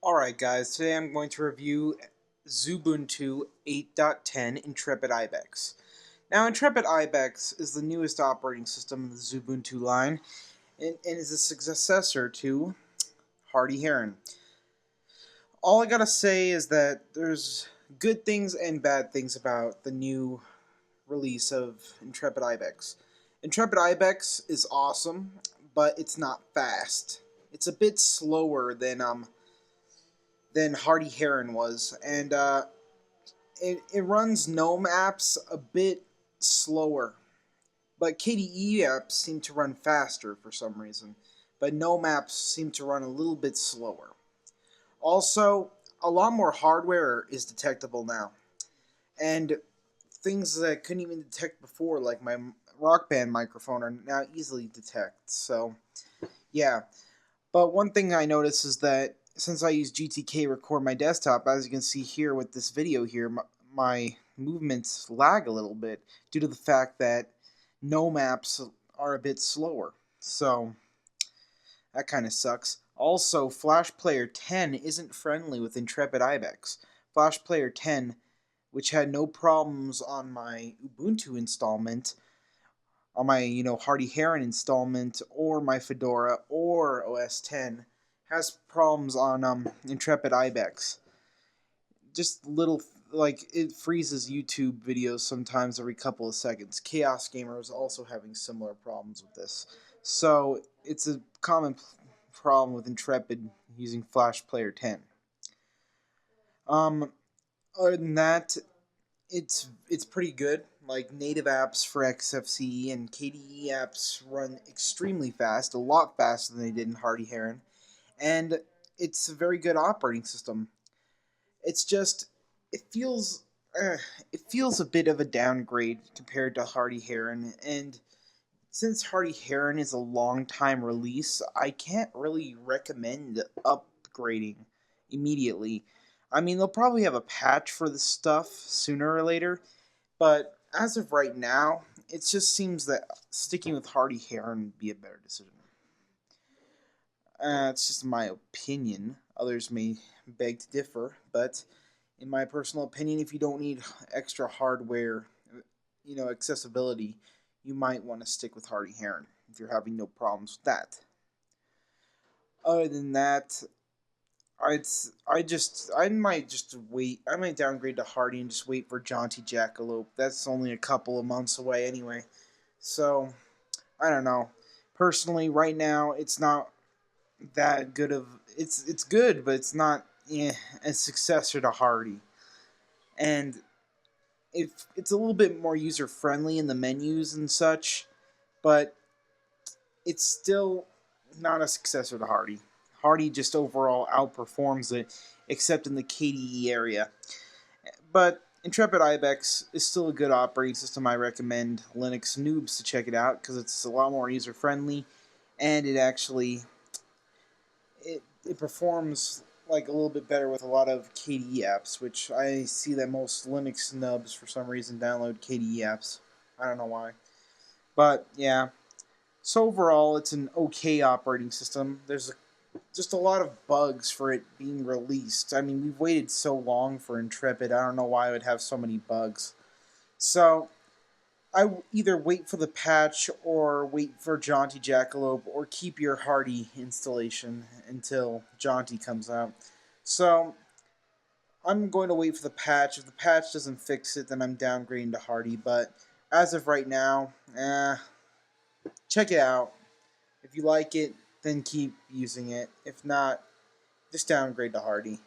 Alright guys, today I'm going to review Xubuntu 8.10 Intrepid Ibex. Now Intrepid Ibex is the newest operating system in the Xubuntu line and is a successor to Hardy Heron. All I gotta say is that there's good things and bad things about the new release of Intrepid Ibex. Intrepid Ibex is awesome, but it's not fast. It's a bit slower than Hardy Heron was, and it runs GNOME apps a bit slower, but KDE apps seem to run faster for some reason, but GNOME apps seem to run a little bit slower. Also, a lot more hardware is detectable now, and things that I couldn't even detect before, like my Rock Band microphone, are now easily detected. So, yeah. But one thing I noticed is that since I use GTK to record my desktop, as you can see here with this video here, my movements lag a little bit due to the fact that GNOME apps are a bit slower. So that kind of sucks. Also, Flash Player 10 isn't friendly with Intrepid Ibex. Flash Player 10, which had no problems on my Ubuntu installment, on my Hardy Heron installment, or my Fedora or OS 10, has problems on Intrepid Ibex. Just little, like, it freezes YouTube videos sometimes every couple of seconds. Chaos Gamer is also having similar problems with this. So it's a common problem with Intrepid using Flash Player 10. Other than that, it's pretty good. Like, native apps for XFCE and KDE apps run extremely fast, a lot faster than they did in Hardy Heron, and it's a very good operating system. It's just it feels a bit of a downgrade compared to Hardy Heron, and since Hardy Heron is a long time release, I can't really recommend upgrading immediately. I mean, they'll probably have a patch for this stuff sooner or later, but as of right now, it just seems that sticking with Hardy Heron would be a better decision. It's just my opinion. Others may beg to differ, but in my personal opinion, if you don't need extra hardware, accessibility, you might want to stick with Hardy Heron if you're having no problems with that. Other than that, I might just wait. I might downgrade to Hardy and just wait for Jaunty Jackalope. That's only a couple of months away anyway. So, I don't know. Personally, right now, it's not that good of. It's good, but it's not a successor to Hardy. And it's a little bit more user friendly in the menus and such, but it's still not a successor to Hardy. Hardy just overall outperforms it, except in the KDE area. But Intrepid Ibex is still a good operating system. I recommend Linux noobs to check it out because it's a lot more user friendly, and it actually it performs like a little bit better with a lot of KDE apps, which I see that most Linux nubs for some reason download KDE apps. I don't know why, but yeah. So overall, it's an okay operating system. There's just a lot of bugs for it being released. I mean, we've waited so long for Intrepid. I don't know why it would have so many bugs. So I either wait for the patch or wait for Jaunty Jackalope or keep your Hardy installation until Jaunty comes out. So I'm going to wait for the patch. If the patch doesn't fix it, then I'm downgrading to Hardy. But as of right now, check it out. If you like it, then keep using it. If not, just downgrade to Hardy.